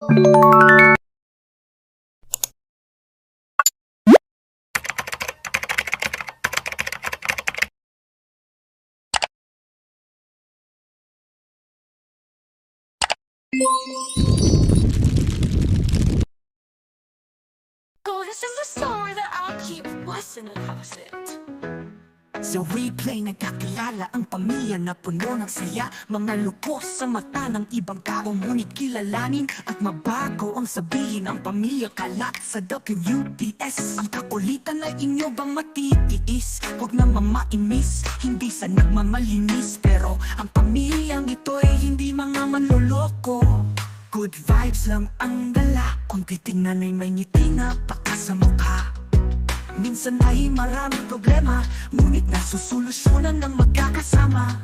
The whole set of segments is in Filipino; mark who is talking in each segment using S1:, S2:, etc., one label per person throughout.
S1: Oh, this is the story that I'll keep busting across it.
S2: Sa replay nagkakilala ang pamilya na puno ng saya. Mga lupos sa mata ng ibang tao, ngunit kilalanin at mabago ang sabihin. Ang pamilya kalat sa WTS. Ang kakulitan ay inyo bang matitiis? Huwag na mamainis, hindi sa nagmamalinis. Pero ang pamilyang ito ay hindi mga manloloko. Good vibes lang ang dala, kung titingnan ay may ngiti na baka sa mukha. Minsan ay maraming problema, ngunit nasusolusyonan ng magkakasama.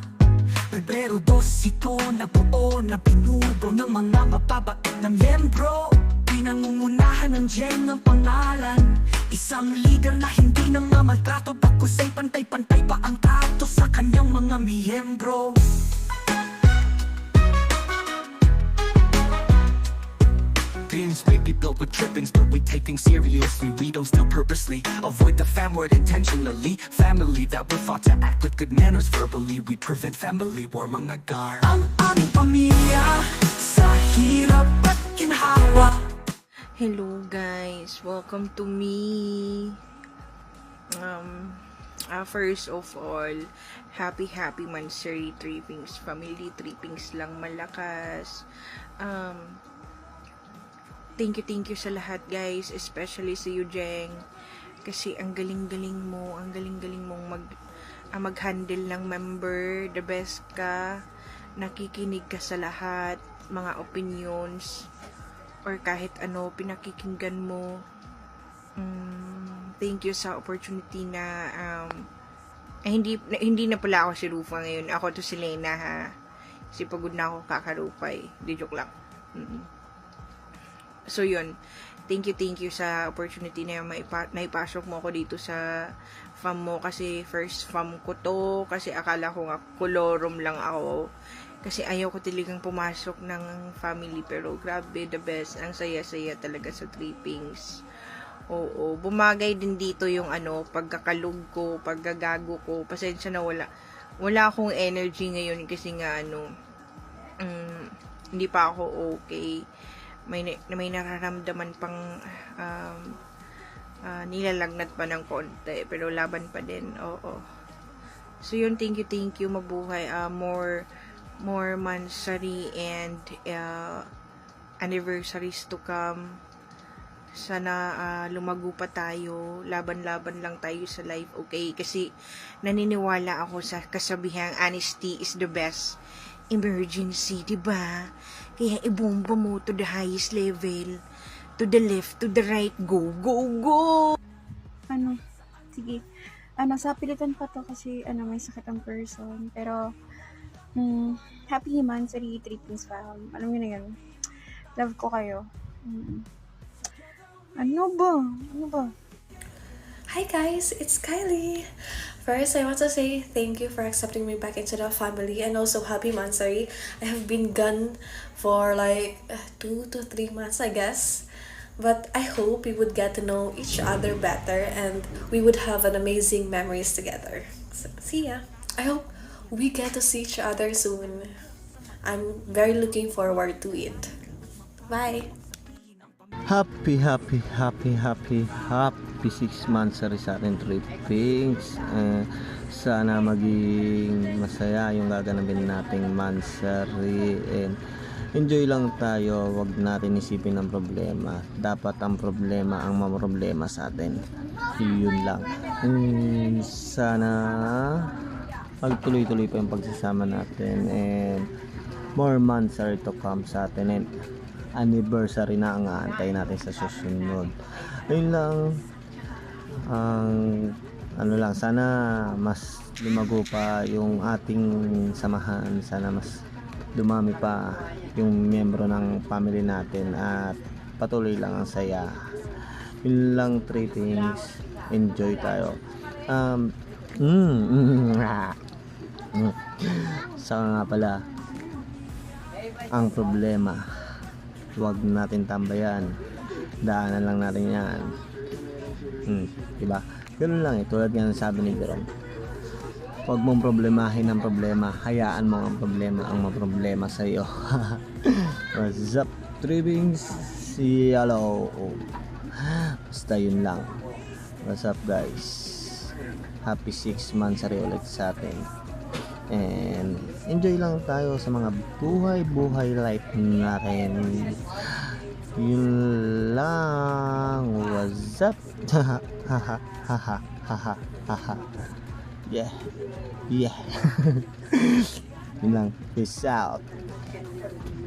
S2: Pebrero 2 ito na buo na binubo ng mga mababait na miyembro. Pinangungunahan ng Jen ng pangalan, isang leader na hindi nang mamaltrato, bagkus ay pantay-pantay pa ang trato sa kanyang mga miyembro. Things may be built with trippings, but we take things seriously. We don't steal purposely, avoid the fam word intentionally. Family that we're fought to act with good manners verbally. We prevent family war, mga gar. Ang aming pamilya sa hirap at ginhawa.
S3: Hello guys, welcome to me. First of all, happy Mansari Trippings family. Trippings lang malakas. Thank you sa lahat guys, especially sa you Jeng, kasi ang galing-galing mong mag-handle ng member. The best ka, nakikinig ka sa lahat, mga opinions or kahit ano pinakikinggan mo. Thank you sa opportunity na hindi na pala ako si Rufa ngayon, ako to si Lena ha, si pagod na ako kakarupay, di joke lang. So yun, thank you sa opportunity na naipasok mo ako dito sa fam mo, kasi first fam ko to, kasi akala ko nga kolorum lang ako, kasi ayaw ko talagang pumasok ng family, pero grabe, the best, ang saya-saya talaga sa trippings. Oo, bumagay din dito yung pagkakalug ko, paggagago ko, pasensya na wala akong energy ngayon kasi nga hindi pa ako okay. May nararamdaman pang nilalagnat pa ng konti, pero laban pa din. Oo. So yun, thank you, mabuhay. More Mansari and anniversaries to come. Sana lumago pa tayo, laban lang tayo sa life, okay? Kasi naniniwala ako sa kasabihang honesty is the best emergency, diba? Kaya ibomba mo to the highest level, to the left, to the right, go!
S4: Sige. Sa pilitan pa to kasi may sakit ang person. Pero, happy Mansari Trippings fam. Alam niyo na yan. Love ko kayo. Ano ba?
S5: Hi guys, it's Kylie. First, I want to say thank you for accepting me back into the family, and also happy Mansari. I have been gone for like 2 to 3 months, I guess. But I hope we would get to know each other better and we would have an amazing memories together. So, see ya. I hope we get to see each other soon. I'm very looking forward to it. Bye.
S6: Happy 6 months sa ating trippings. Sana maging masaya yung gaganapin nating Mansari, and enjoy lang tayo, wag natin isipin ang problema. Dapat ang problema ang mamroblema sa atin, yun lang. Sana magtuloy-tuloy pa yung pagsasama natin, and more Mansari to come sa atin, and anniversary na ang aantay natin sa susunod. Ayun lang, sana mas lumago pa yung ating samahan, sana mas dumami pa yung miyembro ng family natin, at patuloy lang ang saya. Yun lang, trippings, enjoy tayo. Saka nga pala, ang problema huwag natin tambayan. Daanan lang natin yan. Diba? Ganun lang eh, tulad nga ng sabi ni Jerome. Huwag mong problemahin ang problema, hayaan mo ang maproblema sa iyo. What's up, Tribings? Hello. Basta yun lang. What's up, guys? Happy 6 months ulit sa atin. And enjoy lang tayo sa mga buhay life natin. Yun lang. What's up? Yeah. Yun lang. Peace out.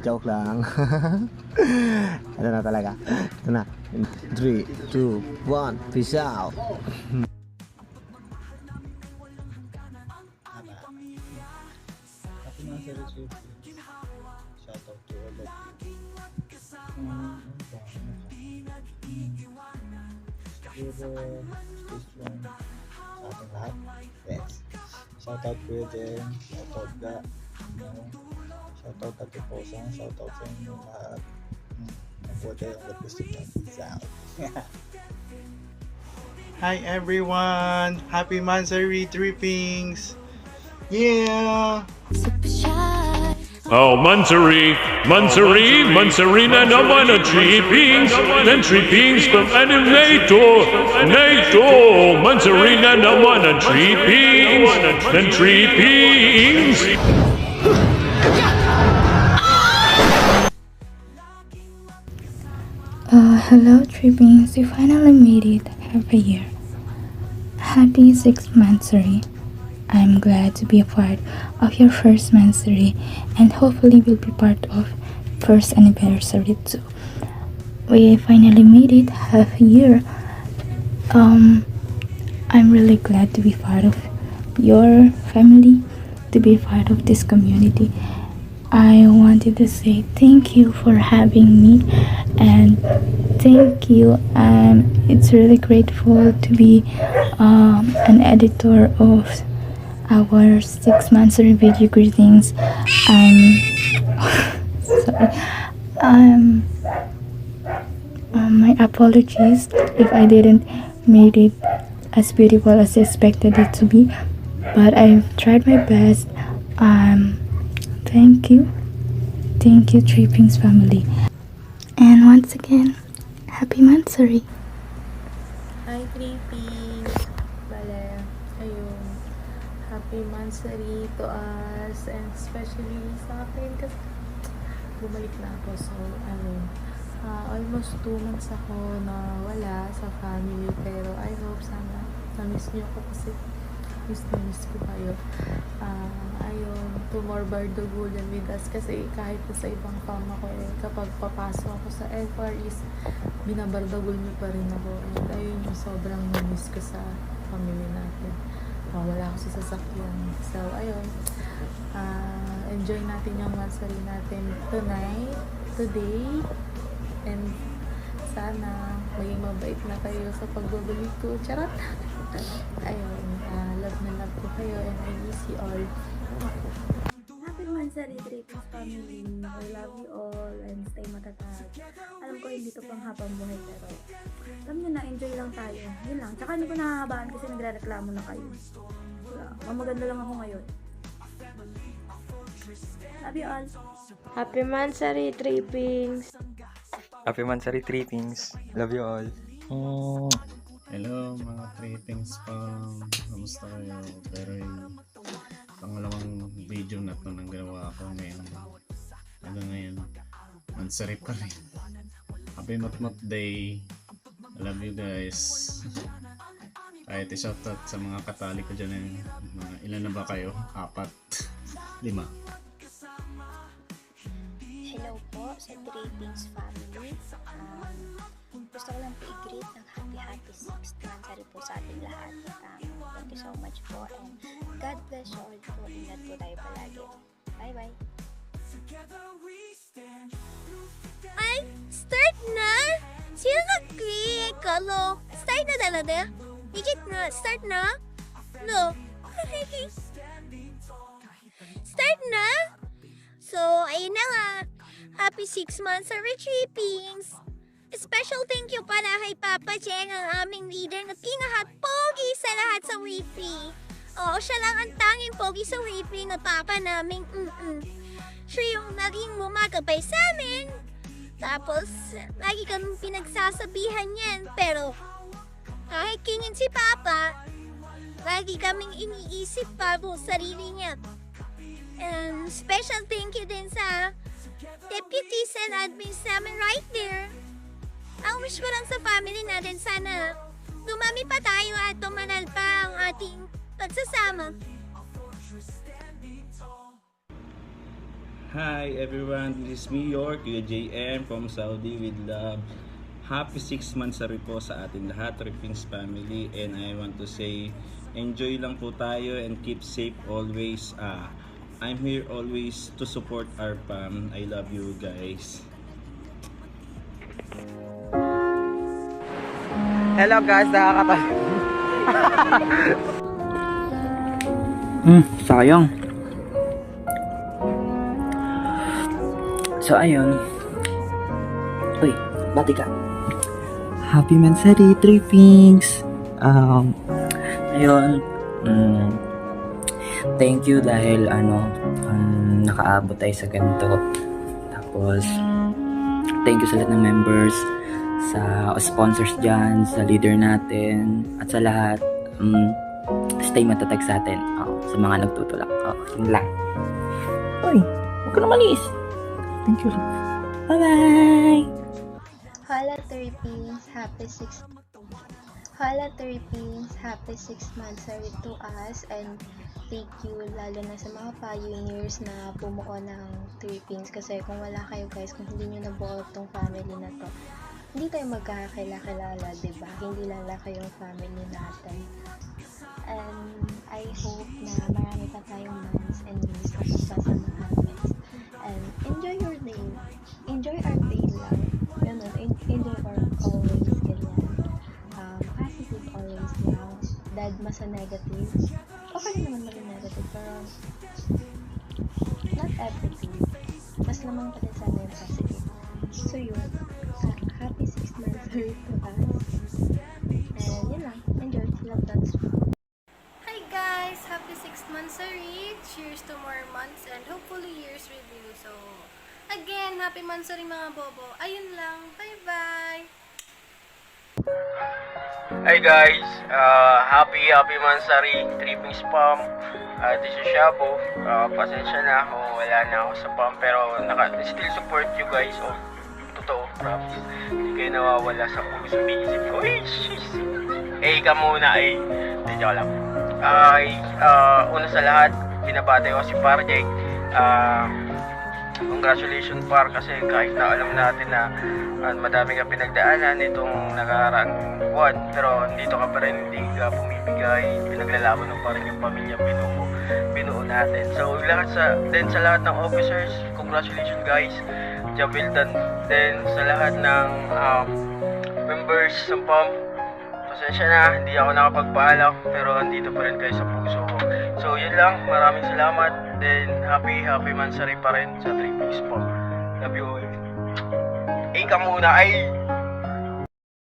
S6: Joke lang. Ito na talaga. Ito na. 3, 2, 1. Peace out.
S7: Shoutout to all of you. Siguro, stay strong sa ating lahat. Yes. Shoutout Kuya Jen, shoutout Ga, shoutout Ate Posang, shoutout sa inyo lahat. Mabuti ang gusto niyo. Peace out.
S8: Hi everyone! Happy Mansari Trippings! Yeah!
S1: Super shy.
S9: Oh, Mansarina naman ang trippings, then trippings from Animator, Mansarina naman ang trippings, then trippings.
S10: Hello Trippings, you finally made it half a year. Happy 6th Mansari. I'm glad to be a part of your first Mansari and hopefully will be part of first anniversary too. We finally made it half a year. I'm really glad to be part of your family, to be part of this community. I wanted to say thank you for having me and thank you. It's really grateful to be an editor of our 6 Mansari video greetings. Sorry. My apologies if I didn't made it as beautiful as I expected it to be, but I've tried my best. Thank you, Trippings family, and once again, happy Mansari.
S11: Hi, Trippings! Bale, ayun. Happy Mansari to us and especially sa akin kasi bumalik na ako. So, ayun. Almost 2 months ako na wala sa family pero I hope sana na-miss niyo ako kasi miss ko kayo. Ayun, to more Bardagulan with us kasi kahit sa ibang farm ako kapag papasok ako sa FR is binabardagul niyo pa rin ako. And ayun yung sobrang miss ko sa family natin. Wala ako sa sasakyan. So, ayun. Enjoy natin yung Mansari natin today. And sana maging mabait na kayo sa pagbabalik ko. Charot! Ayun. Love na love ko kayo and I miss you all.
S4: Happy Mansari Trippings family. I love you all and stay matatag. Alam ko hindi to pang habang buhay pero alam nyo na, enjoy lang tayo. Yun lang. Tsaka hindi ko nakahabaan kasi nagre-reklamo na kayo. Mamaganda lang ako ngayon. Love you all.
S11: Happy Mansari Trippings!
S12: Happy Mansari Trippings. Love you all.
S7: Hello mga Trippings fam. Kamusta kayo? Pero yung pangalawang video na to nang ginawa ko ngayon. Hanggang ngayon, Mansari pa rin. Happy Matmat Day. I love you guys. Kahit i-shoutout sa mga katali ko dyan. Mga ilan na ba kayo? 4? 5?
S13: Hello po sa Trippings family. Gusto ko lang po i-greet ng happy 6th Mansari po sa ating lahat. Thank you so much po and God bless you all po. Ingat po tayo palagi. Bye bye.
S1: Ay, start na? Sino nag-create ka, lo? Start na talaga? Higit na, start na? No. Start na? So, ayun na nga. Happy 6 months sa Trippings! Special thank you pala kay Papa Jen, ang aming leader na pinaka-pogi sa lahat sa Weekly. Oo, siya lang ang tanging pogi sa Weekly na papa naming siya yung naging bumagabay sa amin. Tapos, lagi kami pinagsasabihan yan. Pero, kahit kingin si Papa, lagi kaming iniisip pa po sarili niya. And special thank you din sa deputies and admins namin right there. Ang wish ko lang sa family natin, sana dumami pa tayo at tumanal pa ang ating pagsasama.
S14: Hi everyone, this is me, your Kuya JM from Saudi with love. Happy 6 months po sa ating lahat, Trippings family, and I want to say enjoy lang po tayo and keep safe always. I'm here always to support our fam. I love you guys.
S12: Hello guys, nakakatawa. Sayang. So ayun. Uy, bati ka. Happy Mansari Trippings. Ayun. Thank you dahil nakaabot tayo sa ganito. Tapos thank you sa lahat ng members, sa sponsors dyan, sa leader natin, at sa lahat. Stay matatag sa atin. Sa mga nagtutulak. Yun lang. Uy, huwag ka naman is. Thank you. Bye-bye!
S13: Hola Trippings, happy 6 months to us, and thank you lalo na sa mga pioneers na bumuo ng Trippings, kasi kung wala kayo guys, kung hindi nyo nabuo tong family na to, hindi tayo magkakakilala, diba? Hindi lalaki yung family natin. And I hope na marami pa tayong months and years na pagsasamahan guys. And enjoy your day. Enjoy our day lang. Ganun, enjoy our always, ganyan. Positive always lang. Dagma sa negative. Okay naman maging negative, pero not everything. Mas lamang pa din sana yung positive. So yun, happy 6 months to us. And yun lang, enjoy. Love that.
S11: Hi guys! Happy 6th monthsary! Cheers to more months and hopefully years with you. So, again, happy monthsary mga bobo. Ayun lang. Bye-bye!
S15: Hi guys! Happy Mansari Trippings Pump. This is Shabu. Pasensya na kung wala na ako sa pump, pero still support you guys. Totoo, promise. Hindi kayo nawawala sa puso. Isip ko, ka muna, joke lang. Una sa lahat, binabati ko si Parjek. Congratulations Par, kasi kahit na alam natin na madami ka pinagdaanan itong nakaraang buwan, pero dito ka pa rin, hindi ka pumibigay, pinaglalaban mo pa rin yung pamilya binuo natin. So sa lahat ng officers, congratulations guys, job well done. Then sa lahat ng members ng pump, pasensya na, hindi ako nakapagpaalam, pero andito pa rin kayo sa puso ko. So yun lang, maraming salamat. Then happy Mansari pa rin sa Trippings Pump. Love you all. Ka muna,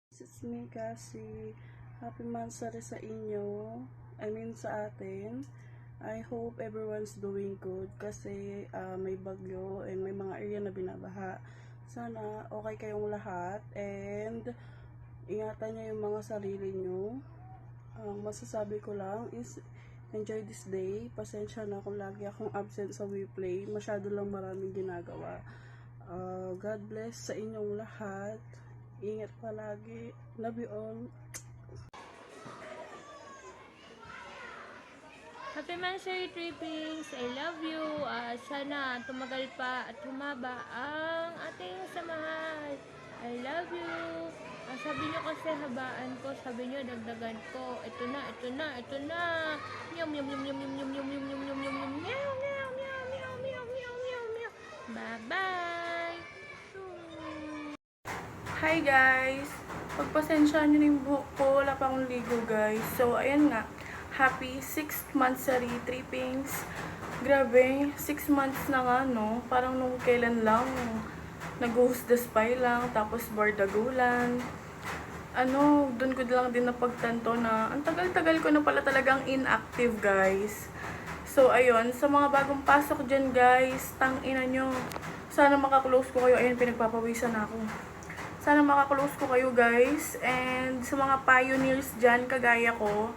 S16: This is me kasi. Happy Mansari sa inyo. I mean sa atin. I hope everyone's doing good kasi may bagyo and may mga area na binabaha. Sana okay kayong lahat and ingatan nyo yung mga sarili nyo. Masasabi ko lang is enjoy this day. Pasensya na kung lagi akong absent sa WePlay. Masyado lang maraming ginagawa. God bless sa inyong lahat. Ingat palagi. Love you all.
S17: Happy Mansari Trippings! I love you! Sana tumagal pa at humaba ang ating samahan. I love you! Sabi nyo kasi habaan ko, sabi nyo dagdagan ko. Ito na! Yum yum yum yum yum yum yum yum yum yum yum yum meow meow meow meow meow meow meow meow. Bye bye!
S16: Hi guys! Pagpasensyahan nyo na yung buhok ko, wala pa akong ligo guys. So ayan nga, happy 6th monthsary Trippings. Grabe, 6 months na nga no, parang nung kailan lang. nag-host the spy lang, tapos bardagulan. Doon ko lang din napagtanto na ang tagal-tagal ko na pala talagang inactive, guys. So, ayun, sa mga bagong pasok dyan, guys, tangina nyo. Sana makaklose ko kayo. Ayun, pinagpapawisan na ako. Sana makaklose ko kayo, guys. And sa mga pioneers dyan, kagaya ko,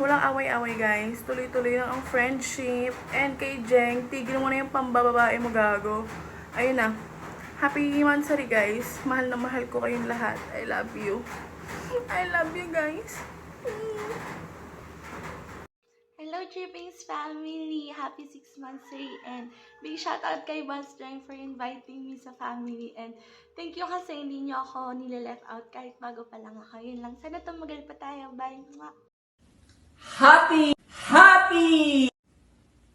S16: walang away-away, guys. Tuloy-tuloy lang ang friendship. And kay Jeng, tigil mo na yung pambababae mo, gago. Ayun na. Happy Mansari, guys. Mahal na mahal ko kayong lahat. I love you. I love you, guys.
S18: Hello, Drippings family! Happy 6 months and big shoutout kay Boss Jeng for inviting me sa family and thank you kasi hindi nyo ako nile-left out kahit bago pa lang ako. Yun lang. Sana tumagal pa tayo. Bye!
S19: Happy! Happy!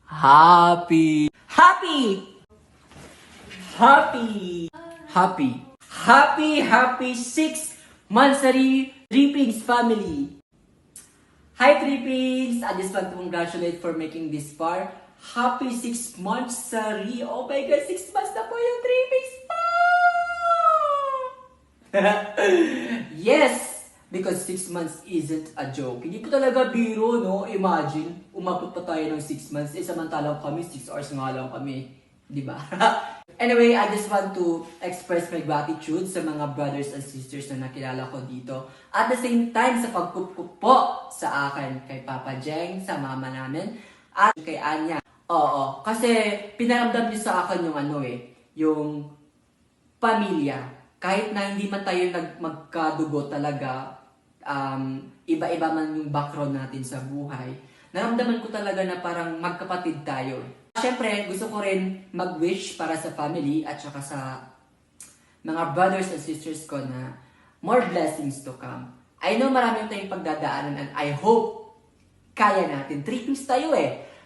S19: Happy! Happy! Happy! Happy! Happy! Happy 6 Mansari Drippings family! Hi Trippings! I just want to congratulate for making this far. Happy 6 months, Sari! Oh my God, 6 months na po yung Trippings! Yes! Because 6 months isn't a joke. Hindi ko talaga biro, no? Imagine, umabot pa tayo ng 6 months. Samantalang kami, 6 hours nga lang kami. Diba? Anyway, I just want to express my gratitude sa mga brothers and sisters na nakilala ko dito. At the same time, sa pagkup po sa akin kay Papa Jeng, sa mama namin, at kay Anya. Oo, kasi pinaramdam niyo sa akin yung yung pamilya. Kahit na hindi man tayo magkadugo talaga, iba-iba man yung background natin sa buhay, naramdaman ko talaga na parang magkapatid tayo. Siyempre, gusto ko rin mag-wish para sa family at saka sa mga brothers and sisters ko na more blessings to come. I know marami tayong pagdadaanan and I hope kaya natin. Trippings tayo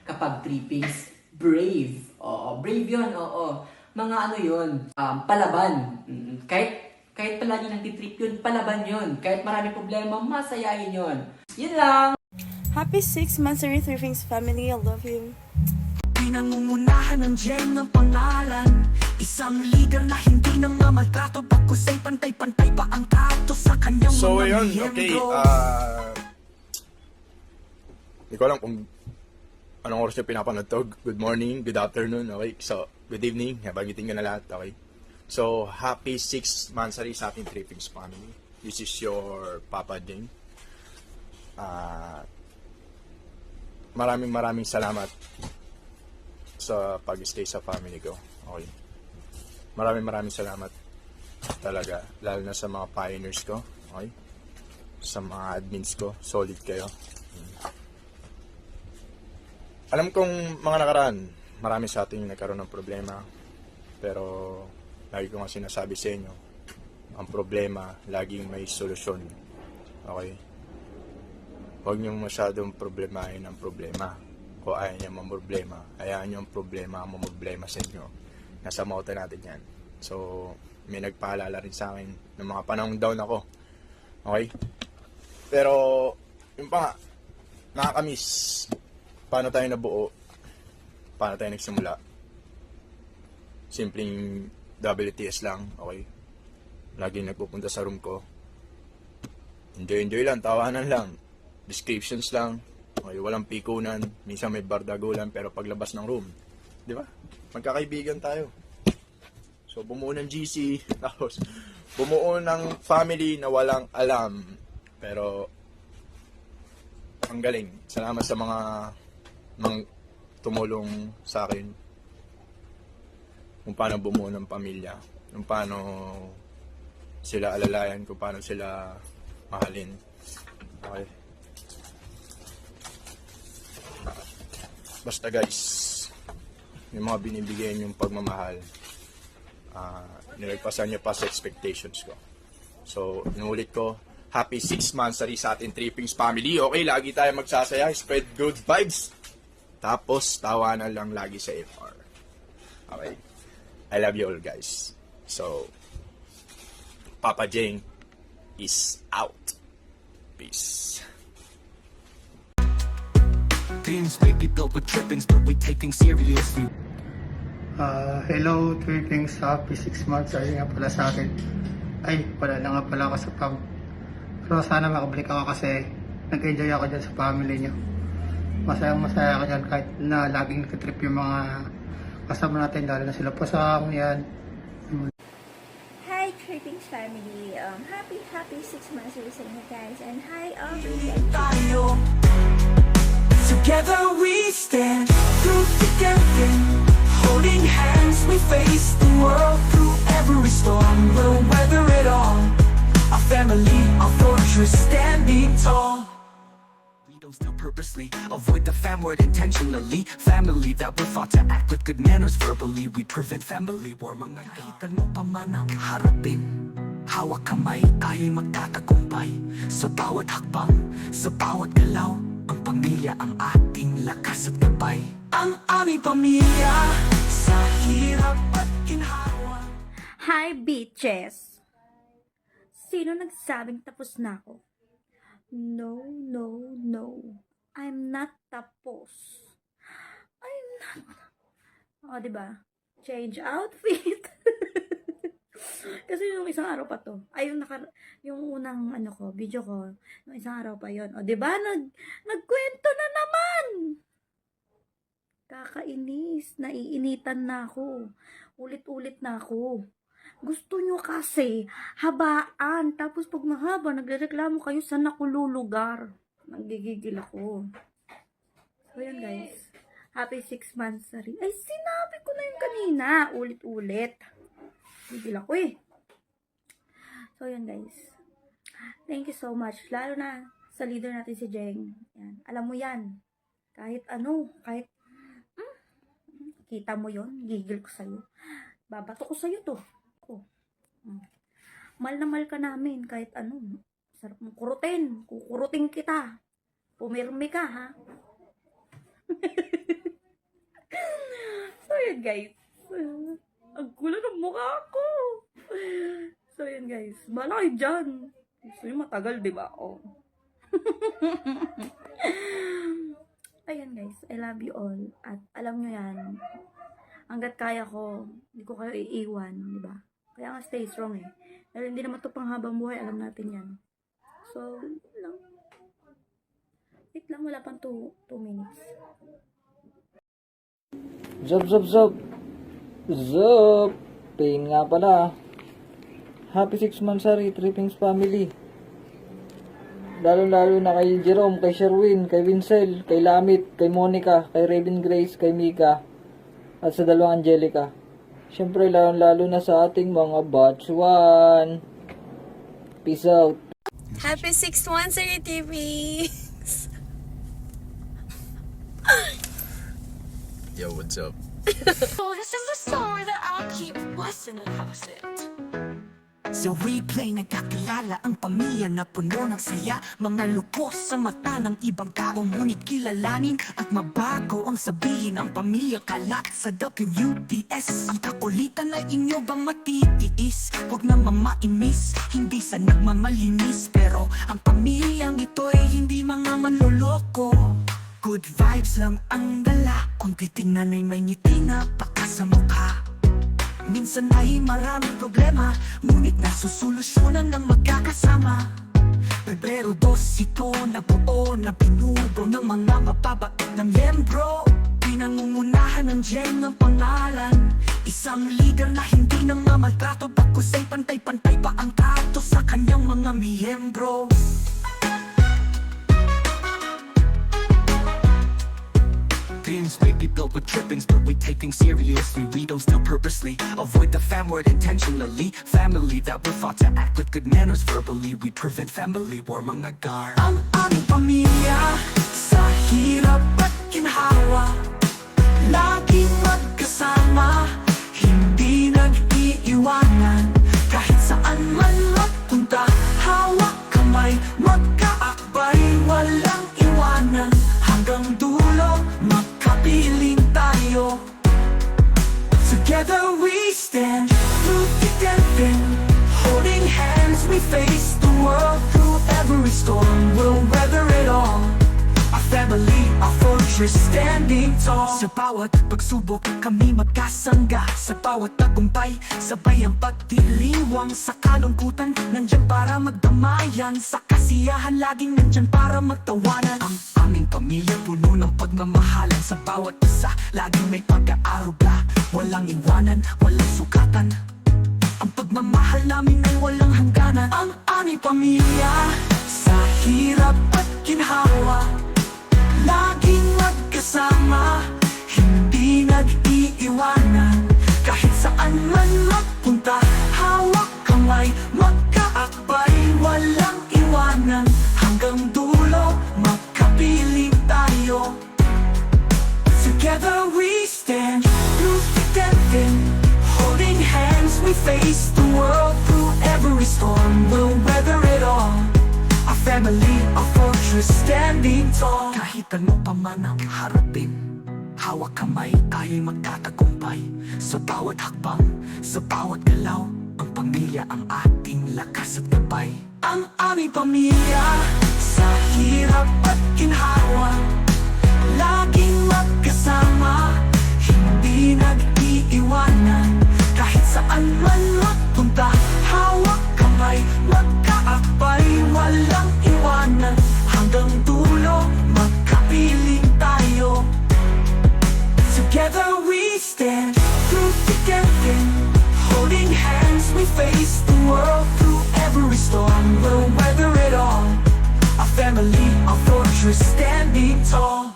S19: kapag trippings, brave. Oo, brave yun, oo. Mga yun, palaban. Kahit palagi nagtitrip yun, palaban yun. Kahit marami problema, masayahin yun. Yun lang.
S16: Happy 6 months, Trippings family. I love you.
S2: Pinangungunahan ng Jeng ng pangalan. Isang leader na hindi na mamaltrato, bagkus ay pantay-pantay pa ang trato sa kanyang
S20: so,
S2: mga
S20: yun,
S2: miyembro.
S20: okay, hindi ko alam kung anong oras nyo pinapanood to. Good morning, good afternoon, okay? So, good evening, bagitin ka na lahat, okay? So, happy 6 Mansari sa ating Trippings family. This is your Papa Jeng. Maraming salamat sa pag-stay sa family ko. Okay. Maraming salamat talaga, lalo na sa mga pioneers ko, okay? Sa mga admins ko, solid kayo. Alam kong mga nakaraan, marami sa atin nagkaroon ng problema, pero lagi ko nga sinasabi sa inyo, ang problema laging may solusyon. Okay? Huwag niyo masyadong problemahin ang problema. Kung ayaw niya mamroblema, ayaw niyo ang problema ang mamroblema sa inyo. Nasa mota natin yan. So, may nagpaalala rin sa akin ng mga panahong down ako. Okay? Pero, yung pa nga, nakakamiss. Paano tayo nabuo? Paano tayo nagsimula? Simpleng WTS lang, okay? Laging nagpupunta sa room ko. Enjoy lang, tawanan lang. Descriptions lang. Okay, walang pikunan, minsan may bardagulan, pero paglabas ng room, di ba? Magkakaibigan tayo. So, bumuo ng GC, tapos bumuo ng family na walang alam. Pero, ang galing. Salamat sa mga tumulong sa akin kung paano bumuo ng pamilya, kung paano sila alalayan, kung paano sila mahalin. Okay. Basta guys, yung mga binibigay yung pagmamahal, nilagpasan nyo pa sa expectations ko. So, inulit ko, happy 6 months sa ating Trippings family. Okay, lagi tayo magsasaya, spread good vibes. Tapos, tawanan lang lagi sa FR. Okay, I love you all guys. So, Papa Jeng is out. Peace.
S2: Things may be built with trippings, but we take things seriously.
S21: Hello, Trippings. Happy 6 months. Ay nga pala sa akin. Ay, wala na nga pala ako sa pub. Pero sana makabalik ako kasi nag-enjoy ako dyan sa family niyo. Masaya ako dyan kahit na laging nagtitrip yung mga kasama natin, lalo na sila Pasang yan.
S1: Hi, Trippings family. Happy 6 months sa inyo guys. And hi,
S2: tayo. Together we stand through thick and thin. Holding hands we face the world through every storm. We'll weather it all. A family, a fortress standing tall. We don't steal purposely, avoid the fam word intentionally. Family that we're fought to act with good manners verbally. We prevent family war. Mga kahitan mo pa man ang harapin. Hawak kamay, tayo'y magtatagumpay. Sa bawat hakbang, sa bawat galaw, ang pamilya ang ating lakas at gabay. Ang aming pamilya sa hirap at ginhawa.
S4: Hi, bitches! Sino nagsabing tapos na ako? No, no, no. I'm not tapos. I'm not. O, diba? Change outfit. Kasi yung isang araw pa to. Ay, yung unang video ko, yung isang araw pa yon. O, diba? Nagkwento na naman! Kakainis. Naiinitan na ako. Ulit-ulit na ako. Gusto nyo kasi habaan. Tapos pag mahaba, nagrereklamo kayo sa nakululugar. Nanggigigil ako. So, yan guys. Happy 6 months na rin. Ay, sinabi ko na yung kanina. Ulit-ulit. Gigil ako eh. So, yan guys. Thank you so much. Lalo na sa leader natin si Jeng. Yan. Alam mo yan. Kahit kahit kita mo yon, gigil ko sa'yo. Babato ko sa'yo to. Mal na mal ka namin kahit sarap mong kurutin. Kukurutin kita. Pumirmi ka, ha? So, yun, guys. Ang gulo ng mukha ko. So, yun, guys. Bahala kayo dyan. Gusto nyo matagal, diba? Oh. Ayan, guys. I love you all. At alam nyo yan. Hanggat kaya ko, hindi ko kayo iiwan, diba? Kaya nga stay strong eh. Dahil hindi naman ito pang habang buhay, alam natin yan. So, wait lang, wala pang 2 minutes.
S22: Zup! Pain nga pala. Happy 6 months sa Trippings family. Lalo na kay Jerome, kay Sherwin, kay Winsel, kay Lamit, kay Monica, kay Raven Grace, kay Mika, at sa dalawang Angelica. Siyempre, lalo na sa ating mga batch 1. Peace out.
S23: Happy 6th monthsary, TVs!
S20: Yo, what's up?
S2: So this is the story that I'll keep busting and it. Sa replay nagkakilala ang pamilya na puno ng saya. Mga lupos sa mata ng ibang tao, ngunit kilalanin at mabago ang sabihin ang pamilya kalat sa WTS. Ang kakulitan na inyo bang matitiis? Huwag na mamaimis, hindi sa nagmamalinis. Pero ang pamilyang ito'y hindi mga manloloko. Good vibes lang ang dala, kung titingnan ay may ngiti na baka sa mukha. Minsan ay maraming problema, ngunit nasusolusyonan ng magkakasama. Pebrero 2 ito na buo na binubo ng mga mababait na membro. Pinangungunahan ng Jeng ng pangalan, isang leader na hindi nang mamaltrato, bagkus ay pantay-pantay pa ang trato sa kanyang mga miyembro. Dreams may be built with trippings, but we take things seriously. We don't steal purposely, avoid the fam word intentionally. Family that we're fought to act with good manners verbally. We prevent family war, mga gar. Ang aming pamilya sa hirap at ginhawa, laging magkasama, hindi nag-iiwanan. Kahit saan man magpunta, hawak kamay, magkaakbay, walang iwanan. Hanggang dulo, magkapiling tayo. Together we stand through thick and thin. Holding hands we face the world through every storm. We'll weather it all. Our family, our fortress. fortress standing tall. Sa bawat pagsubok kami magkasangga. Sa bawat tagumpay, sabay ang pagdiriwang. Sa kalungkutan, nandyan para magdamayan. Sa kasiyahan, laging nandyan para magtawanan. Ang aming pamilya puno ng pagmamahalan. Sa bawat isa, laging may pag-aaruga. Walang iwanan, walang sukatan. Ang pagmamahal namin ay walang hangganan. Ang aming pamilya, sa hirap at ginhawa, laging magkasama, hindi nag-iiwanan. Kahit saan man magpunta, hawak kamay, magkaakbay, walang iwanan. Hanggang dulo, magkapiling tayo. Together we stand, through thick and thin, holding hands we face the world. Through every storm, we'll weather it all. A family, a fortress standing tall. Kahit ano pa man ang harapin, hawak kamay, tayo'y magtatagumpay. Sa bawat hakbang, sa bawat galaw, ang pamilya ang ating lakas at gabay. Ang aming pamilya, sa hirap at ginhawa, laging magkasama, hindi nag-iiwanan. Kahit saan man magpunta, hawak kamay, magkaakbay, walang iwanan. Hanggang dulo, magkapiling tayo. Together we stand, through thick and thin, holding hands we face the world. Through every storm, we'll weather it all. A family, a fortress standing tall.